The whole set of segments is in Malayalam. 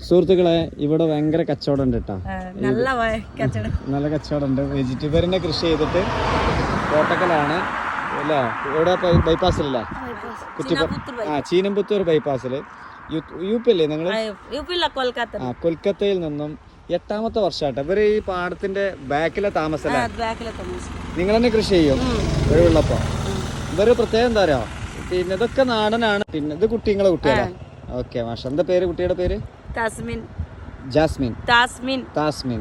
സുഹൃത്തുക്കളെ ഇവിടെ ഭയങ്കര കച്ചവടം ഉണ്ട് കേട്ടോ. നല്ല കച്ചവടം ഉണ്ട്. വെജിറ്റബിളിനെ കൃഷി ചെയ്തിട്ട് കോട്ടക്കലാണ് അല്ലേ? ഇവിടെ ബൈപ്പാസിലല്ലേ? ചീനമ്പുത്തൂർ ബൈപ്പാസിൽ യു പി അല്ലേ നിങ്ങൾ? കൊൽക്കത്തയിൽ നിന്നും 8ാമത്തെ വർഷമായിട്ട് ഇവര് ഈ പാടത്തിന്റെ ബാക്കിലെ താമസല്ലേ? നിങ്ങൾ തന്നെ കൃഷി ചെയ്യും ഒഴിവുള്ളപ്പോ? ഇവര് പ്രത്യേകം എന്താ പറയാ, പിന്നെ ഇതൊക്കെ നാടനാണ്. പിന്നെ ഇത് കുട്ടികളെ കുട്ടികളെ. ഓക്കെ മാഷ. എന്താ പേര് കുട്ടിയുടെ പേര്? ജാസ്മിൻ.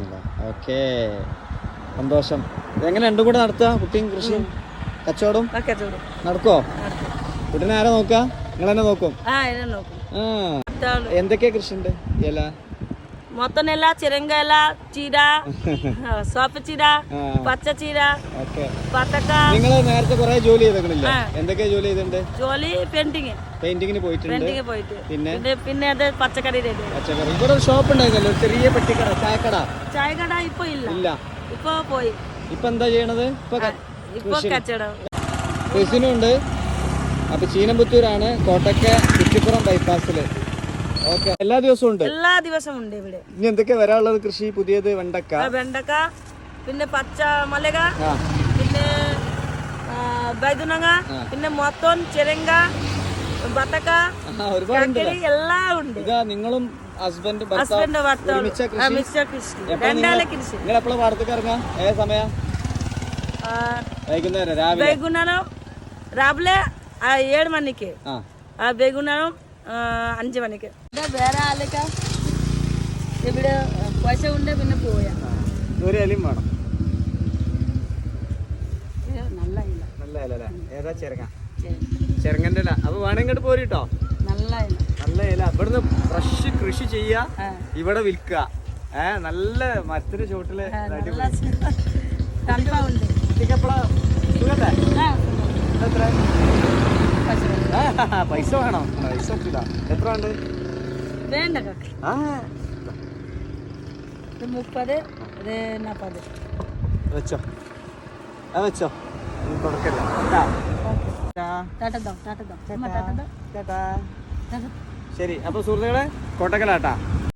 അല്ലേ? ഓക്കെ, സന്തോഷം. എങ്ങനെ രണ്ടും കൂടെ നടത്തുക? കുട്ടിയും കൃഷിയും കച്ചവടം നടക്കോ? കുട്ടീനെ ആരാ നോക്ക? നിങ്ങൾ തന്നെ നോക്കും? എന്തൊക്കെയാ കൃഷി ഉണ്ട്? ഇല మొత్తం నెల చిరంగల చీర సోపు చీర పచ్చ చీర പത്തക്ക. നിങ്ങൾ നേരത്തെ കുറെ ജോലി ചെയ്തിട്ടില്ല? എന്തൊക്കെ ജോലി ചെയ്തിട്ടുണ്ട്? ജോലി പെയിന്റിങ്ങിന് പോയിട്ടുണ്ട്. പിന്നെ അത് പച്ചക്കറി. ഇവിടെ ഒരു ഷോപ്പ് ഉണ്ടായിരുന്നല്ലോ, ചെറിയ പെട്ടിക്കട, ചായക്കട ഇപ്പൊ ഇല്ല, ഇപ്പൊ പോയി. ഇപ്പൊ എന്താ ചെയ്യണത്? ഇപ്പൊ കച്ചവടം കൃഷിനുണ്ട്. അപ്പൊ ചീനമ്പുത്തൂരാണ്, കോട്ടക്ക കുറ്റിപ്പുറം ബൈപ്പാസില്. ഓക്കെ, എല്ലാ ദിവസവും ഉണ്ട് ഇവിടെ. ഇനി എന്തൊക്കെയാ വരാനുള്ളത് കൃഷി? പുതിയത് വെണ്ടക്ക, പിന്നെ പച്ച മുളക, പിന്നെ ബൈദുനങ്ങ, പിന്നെ മൊത്തം ചിരങ്ങ, ബത്തക്ക, എല്ലാം ഉണ്ട്. നിങ്ങളും ഹസ്ബൻഡ് കൃഷി രണ്ടാളെ കൃഷി. നിങ്ങൾ എപ്പോഴാ പാടത്തേക്ക് ഇറങ്ങാ? ഏത് സമയം? വൈകുന്നേരം രാവിലെ 7 മണിക്ക്, വൈകുന്നേരം 5 മണിക്ക്. വേറെ ആളൊക്കെ ഇവിടെ പൈസ ഉണ്ട്, പിന്നെ പോയാ ഒരു ഇലയും വേണം. നല്ല ഇല. ഏതാ? ചെരങ്ങന്റെ ഇല. അപ്പൊ വേണം ഇങ്ങോട്ട് പോരിട്ടോ. നല്ല ഇല. ഇവിടുന്ന് ഫ്രഷ് കൃഷി ചെയ്യാ, ഇവിടെ വിൽക്കുക. നല്ല മരത്തിന്റെ ചോട്ടില് പൈസ വേണം. പൈസ എത്ര ഉണ്ട്? 30, 40. വെച്ചോ, വെച്ചോ. ശരി. അപ്പൊ സുഹൃത്തുക്കളെ, കോട്ടക്കലാട്ടാ.